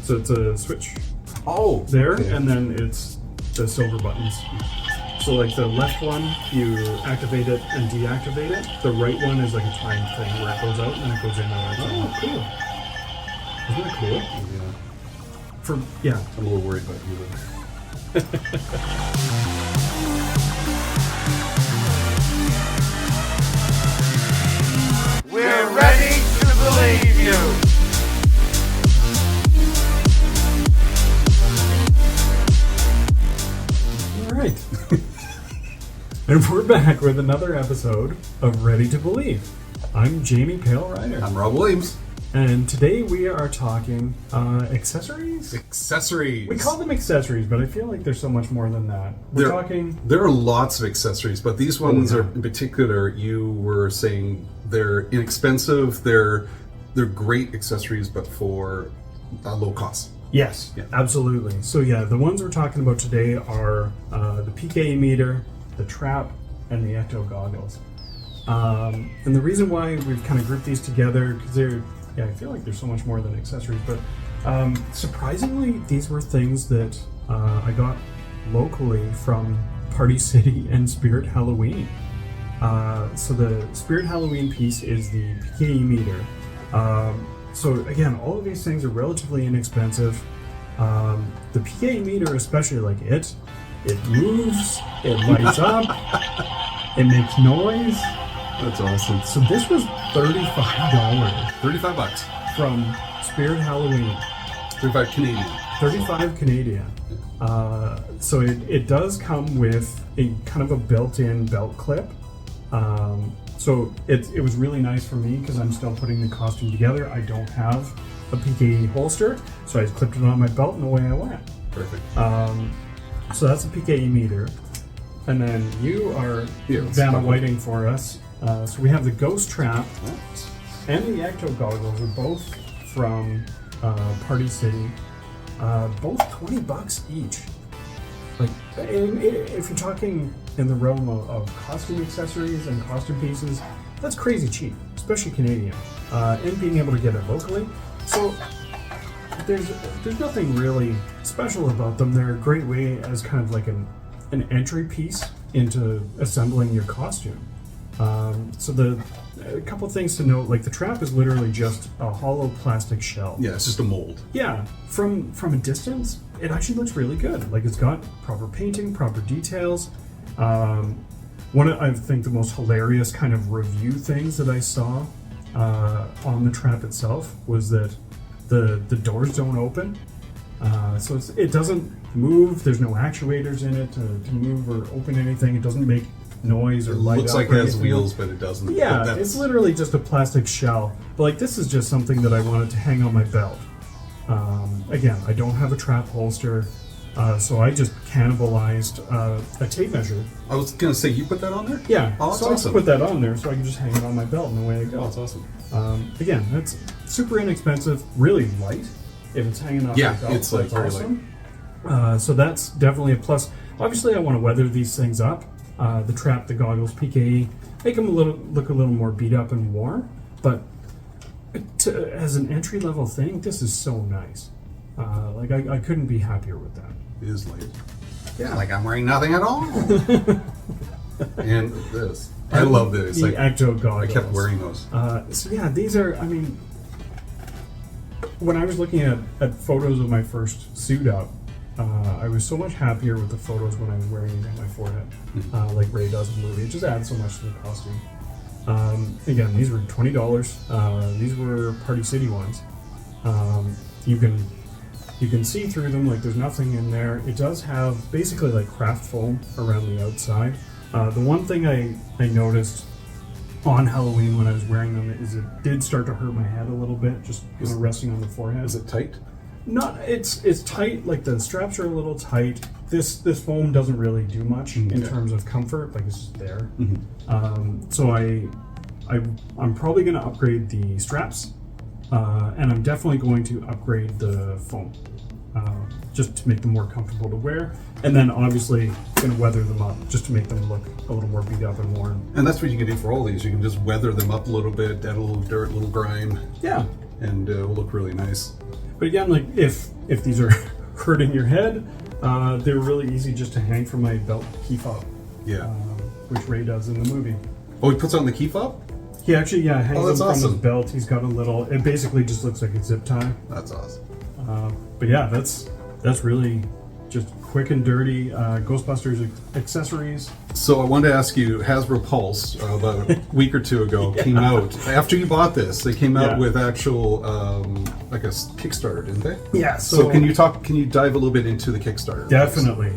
So it's a switch there, and then it's the silver buttons. So like the left one, you activate it and deactivate it. The right one is like a time thing where it goes out and it goes in on its own. Oh, cool. Isn't that cool? Yeah. I'm a little worried about you though. We're ready to believe you. All right. And we're back with another episode of Ready to Believe. I'm Jamie Pale Rider. I'm Rob Williams. And today we are talking accessories? Accessories. We call them accessories, but I feel like there's so much more than that. There are lots of accessories, but these ones are in particular, you were saying they're inexpensive, they're great accessories, but for low cost. Yes, absolutely. So the ones we're talking about today are the PKE meter, the trap, and the ecto goggles. And the reason why we've kind of grouped these together, because I feel like there's so much more than accessories, but surprisingly, these were things that I got locally from Party City and Spirit Halloween. So the Spirit Halloween piece is the PKE meter. So again, all of these things are relatively inexpensive. The PKE meter, especially, like it moves, it lights up, it makes noise. That's awesome. So this was $35. $35 from Spirit Halloween. 35 Canadian. 35 Canadian. So it does come with a kind of a built-in belt clip. So it was really nice for me because I'm still putting the costume together. I don't have a PKE holster, so I just clipped it on my belt and away I went. Perfect. So that's a PKE meter. And then you are Vanna Whiting for us. So we have the Ghost Trap and the Ecto Goggles are both from Party City. Both $20 each. Like, if you're talking in the realm of costume accessories and costume pieces, that's crazy cheap, especially Canadian. And being able to get it locally. So there's nothing really special about them. They're a great way as kind of like an entry piece into assembling your costume. So a couple things to note, like the trap is literally just a hollow plastic shell. Yeah, it's just a mold. Yeah, from a distance, it actually looks really good. Like it's got proper painting, proper details. One of, I think, the most hilarious kind of review things that I saw on the trap itself was that the doors don't open. So it doesn't move. There's no actuators in it to move or open anything. It doesn't make noise or light up. Looks like it has wheels, but it doesn't. Yeah, it's literally just a plastic shell. But like this is just something that I wanted to hang on my belt. Again, I don't have a trap holster, so I just cannibalized a tape measure. I was gonna say, you put that on there? Yeah, oh, that's so awesome. I put that on there so I can just hang it on my belt and away I go. Oh, that's awesome. Again, that's super inexpensive, really light. If it's hanging off my belt, it's like very awesome. So that's definitely a plus. Obviously, I want to weather these things up. The trap, the goggles, PKE, make them look a little more beat up and worn. But as an entry level thing, this is so nice. Like I couldn't be happier with that. It is light. Yeah, like I'm wearing nothing at all. And this, I love this. The like Ecto goggles. I kept wearing those. So yeah, these are. I mean, when I was looking at photos of my first suit up, I was so much happier with the photos when I was wearing it on my forehead, like Ray does in the movie. It just adds so much to the costume. Again, these were $20. These were Party City ones. You can see through them, like there's nothing in there. It does have basically like craft foam around the outside. The one thing I noticed on Halloween when I was wearing them is it did start to hurt my head a little bit, just kind of resting on the forehead. Is it tight? It's tight. Like the straps are a little tight. This foam doesn't really do much in terms of comfort. Like it's just there. So I'm probably going to upgrade the straps, and I'm definitely going to upgrade the foam, just to make them more comfortable to wear. And then obviously going to weather them up just to make them look a little more beat up and worn. And that's what you can do for all these. You can just weather them up a little bit, add a little dirt, a little grime. Yeah. and will look really nice. But again, like if these are hurting your head, they're really easy just to hang from my belt key fob. Yeah. Which Ray does in the movie. Oh, he puts on the key fob? He actually, hangs them that's from awesome. his belt. He's got a little. It basically just looks like a zip tie. That's awesome. But yeah, that's really just quick and dirty Ghostbusters accessories. So I wanted to ask you, Hasbro Pulse, about a week or two ago, came out. After you bought this, they came out with actual, like a Kickstarter, didn't they? Yeah. So can you dive a little bit into the Kickstarter? Definitely.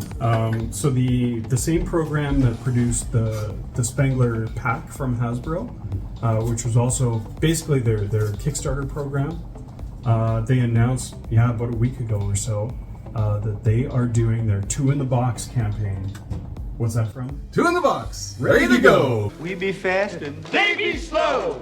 So the same program that produced the Spengler pack from Hasbro, which was also basically their Kickstarter program, they announced about a week ago or so that they are doing their 2 in the Box campaign. What's that from? 2 in the Box, ready to go. We be fast and they be slow.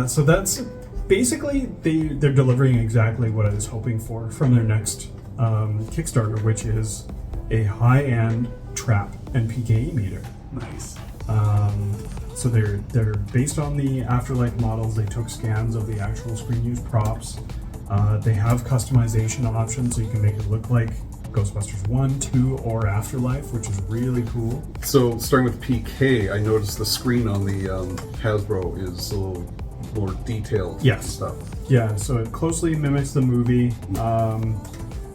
So that's basically they're delivering exactly what I was hoping for from their next Kickstarter, which is a high-end trap and PKE meter. Nice. So they're based on the Afterlife models. They took scans of the actual screen use props. They have customization options, so you can make it look like Ghostbusters 1, 2, or Afterlife, which is really cool. So starting with PK, I noticed the screen on the Hasbro is a little more detailed. Yes. Stuff. Yeah, so it closely mimics the movie.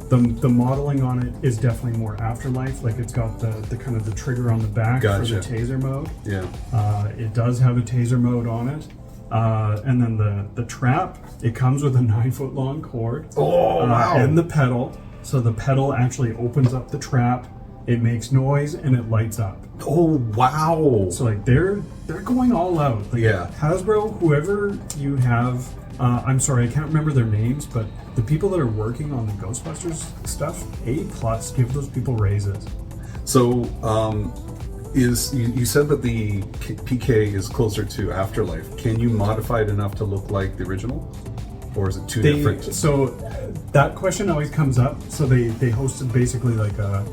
The modeling on it is definitely more Afterlife. Like it's got the kind of the trigger on the back for the taser mode. Yeah. It does have a taser mode on it. And then the trap, it comes with a 9-foot long cord. Oh, wow. And the pedal. So the pedal actually opens up the trap, it makes noise, and it lights up. Oh, wow. So like they're going all out. Like, Hasbro, whoever you have, I'm sorry, I can't remember their names, but the people that are working on the Ghostbusters stuff, A+, give those people raises. So, you said that the PK is closer to Afterlife. Can you modify it enough to look like the original? Or is it too different? So that question always comes up. So they hosted basically like a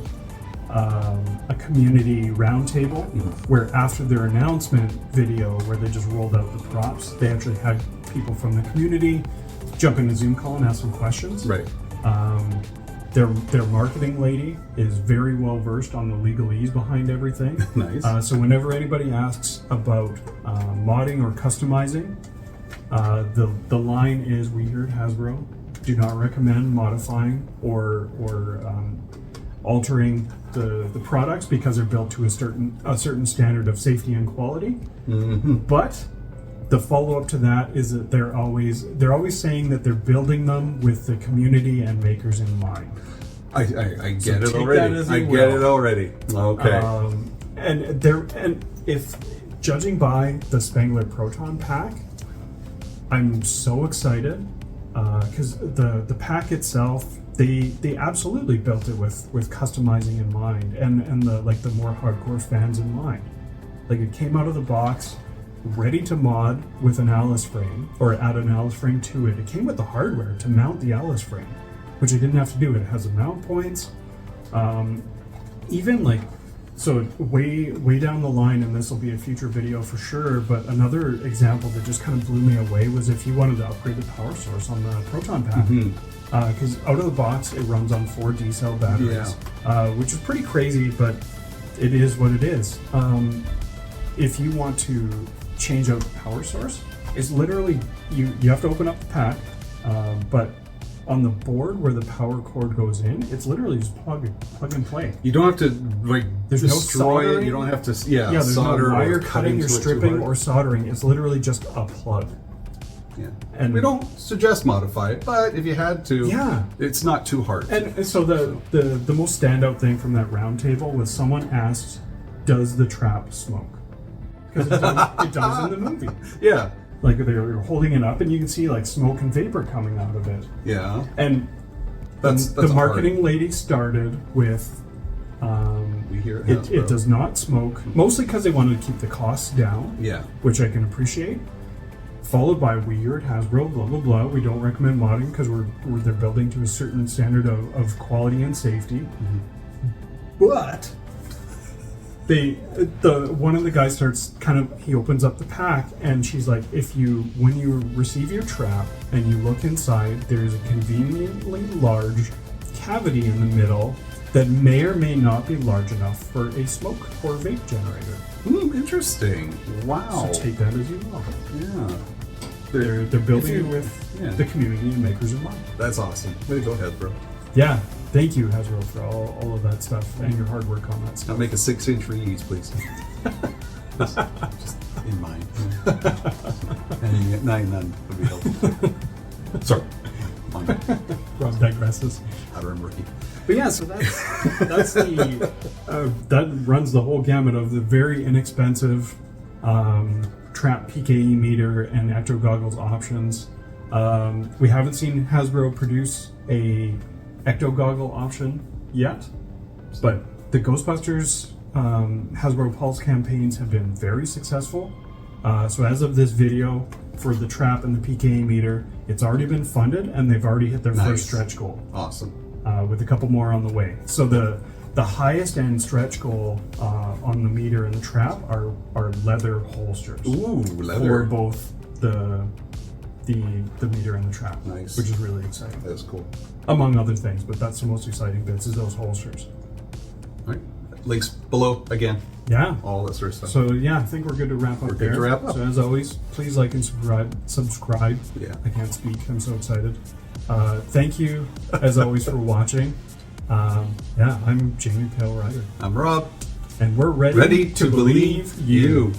community roundtable where after their announcement video where they just rolled out the props, they actually had people from the community jump in a Zoom call and ask some questions. Right. Their marketing lady is very well versed on the legalese behind everything. Nice. So whenever anybody asks about modding or customizing, the line is, we here at Hasbro do not recommend modifying or altering the products because they're built to a certain standard of safety and quality. But the follow-up to that is that they're always saying that they're building them with the community and makers in mind. I get it already. I get it already. Okay. And if judging by the Spengler Proton pack, I'm so excited because the pack itself, they absolutely built it with customizing in mind and the more hardcore fans in mind. Like it came out of the box ready to mod with an Alice frame or add an Alice frame to it. It came with the hardware to mount the Alice frame, which I didn't have to do. It has the mount points. Even like, so way down the line, and this will be a future video for sure, but another example that just kind of blew me away was if you wanted to upgrade the power source on the Proton pack. Because out of the box, it runs on 4 D-cell batteries, which is pretty crazy, but it is what it is. If you want to change out the power source, it's literally, you have to open up the pack, but on the board where the power cord goes in, it's literally just plug and play. You don't have to there's destroy no it. You don't have to there's solder no wire or cutting or stripping or soldering. It's literally just a plug. Yeah, and we don't suggest modify it, but if you had to, it's not too hard. And so the most standout thing from that round table was someone asked, "Does the trap smoke?" Because it does in the movie. Yeah. Like they're holding it up, and you can see like smoke and vapor coming out of it. Yeah. And that's the marketing lady started with, it does not smoke, mostly because they wanted to keep the costs down. Yeah. Which I can appreciate. Followed by, we here at Hasbro, blah blah blah. We don't recommend modding because they're building to a certain standard of quality and safety. But one of the guys starts he opens up the pack, and she's like, when you receive your trap and you look inside, there's a conveniently large cavity in the middle that may or may not be large enough for a smoke or vape generator. Interesting. Wow. So take that as you will. Yeah. They're building it with the community and makers in mind. That's awesome. Way to go, Hasbro. Yeah. Thank you, Hasbro, for all of that stuff and your hard work on that stuff. I'll make a 6-inch reuse, please. just in mind. And 9 would be helpful. Sorry. Rob digresses. I remember he. But yeah, so that's the that runs the whole gamut of the very inexpensive trap PKE meter and ecto goggles options. We haven't seen Hasbro produce a ecto goggle option yet, but the Ghostbusters Hasbro Pulse campaigns have been very successful. So as of this video, for the trap and the PKE meter, it's already been funded and they've already hit their first stretch goal. Awesome. With a couple more on the way. So the highest end stretch goal on the meter and the trap are leather holsters. Ooh, leather. For both the meter and the trap. Nice. Which is really exciting. That's cool. Among other things, but that's the most exciting bits is those holsters. All right. Links below again. Yeah. All that sort of stuff. So yeah, I think we're good to wrap up We're there. good to wrap up. So as always, please like and subscribe. Yeah. I can't speak. I'm so excited. Thank you, as always, for watching. I'm Jamie Pale Rider. I'm Rob. And we're ready to believe you.